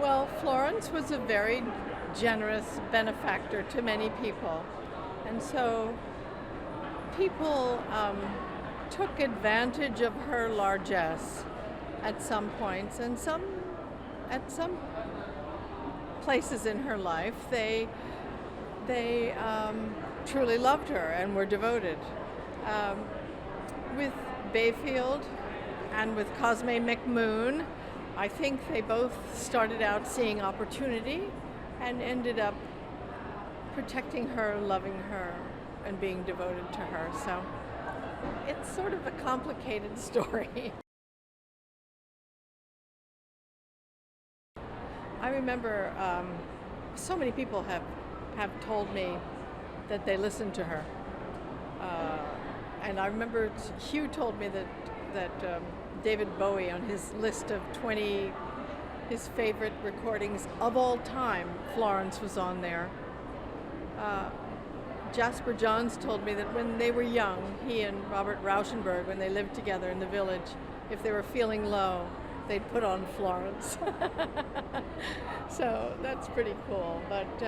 Well, Florence was a very generous benefactor to many people. And so people took advantage of her largesse at some points, and at some places in her life, they truly loved her and were devoted. With Bayfield and with Cosme McMoon, I think they both started out seeing opportunity and ended up protecting her, loving her, and being devoted to her. So it's sort of a complicated story. I remember so many people have told me that they listened to her. And I remember Hugh told me that David Bowie, on his list of 20 his favorite recordings of all time, Florence was on there. Jasper Johns told me that when they were young, he and Robert Rauschenberg, when they lived together in the Village, if they were feeling low, they'd put on Florence. So that's pretty cool. But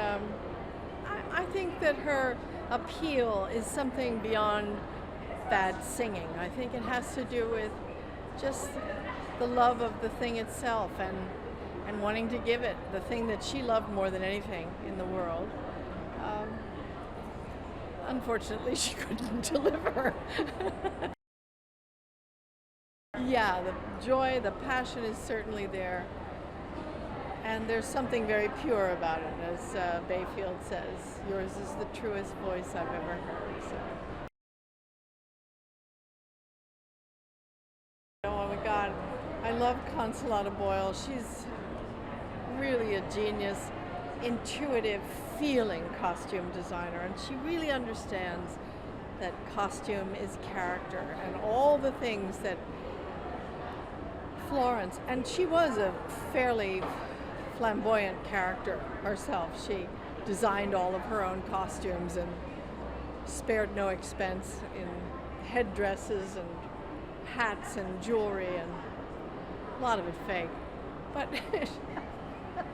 I think that her appeal is something beyond bad singing. I think it has to do with just the love of the thing itself and wanting to give it the thing that she loved more than anything in the world. Unfortunately, she couldn't deliver. Yeah, the joy, the passion is certainly there. And there's something very pure about it, as Bayfield says. Yours is the truest voice I've ever heard. So. Oh my God, I love Consolata Boyle. She's really a genius, intuitive, feeling costume designer, and she really understands that costume is character and all the things that Florence, and she was a fairly flamboyant character herself. She designed all of her own costumes and spared no expense in headdresses and hats and jewelry, and a lot of it fake, but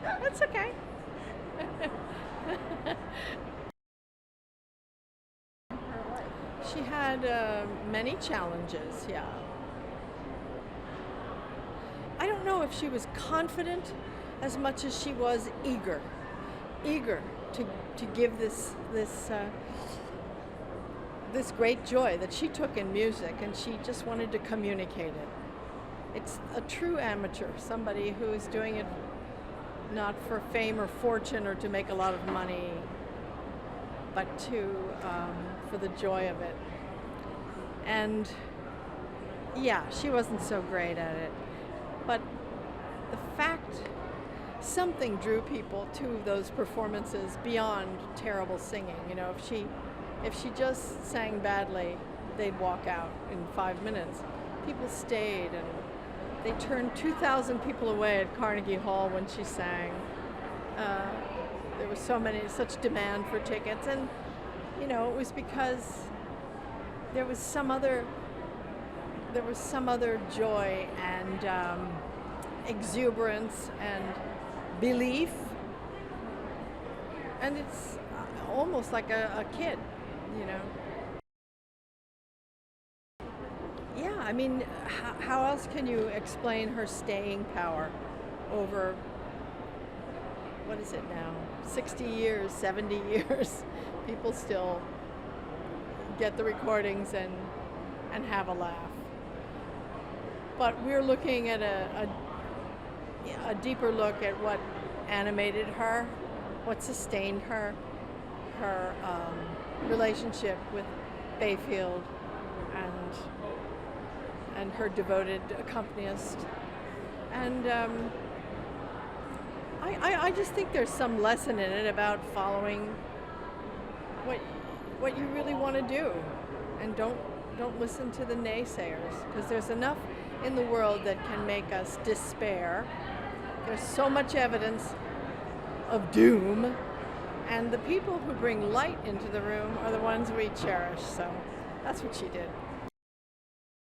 that's okay. She had many challenges, yeah. I don't know if she was confident as much as she was eager to give this great joy that she took in music, and she just wanted to communicate it. It's a true amateur, somebody who is doing it not for fame or fortune or to make a lot of money, but for the joy of it. And yeah, she wasn't so great at it, but the fact something drew people to those performances beyond terrible singing. You know, if she just sang badly, they'd walk out in 5 minutes. People stayed, and they turned 2,000 people away at Carnegie Hall when she sang. There was such demand for tickets, and you know, it was because there was some other joy and exuberance and belief, and it's almost like a kid, you know. Yeah, I mean, how else can you explain her staying power over, what is it now, 60 years, 70 years? People still get the recordings and have a laugh. But we're looking at a deeper look at what animated her, what sustained her relationship with Bayfield and her devoted accompanist. And I just think there's some lesson in it about following what you really want to do, and don't listen to the naysayers, because there's enough in the world that can make us despair. There's so much evidence of doom, and the people who bring light into the room are the ones we cherish. So that's what she did.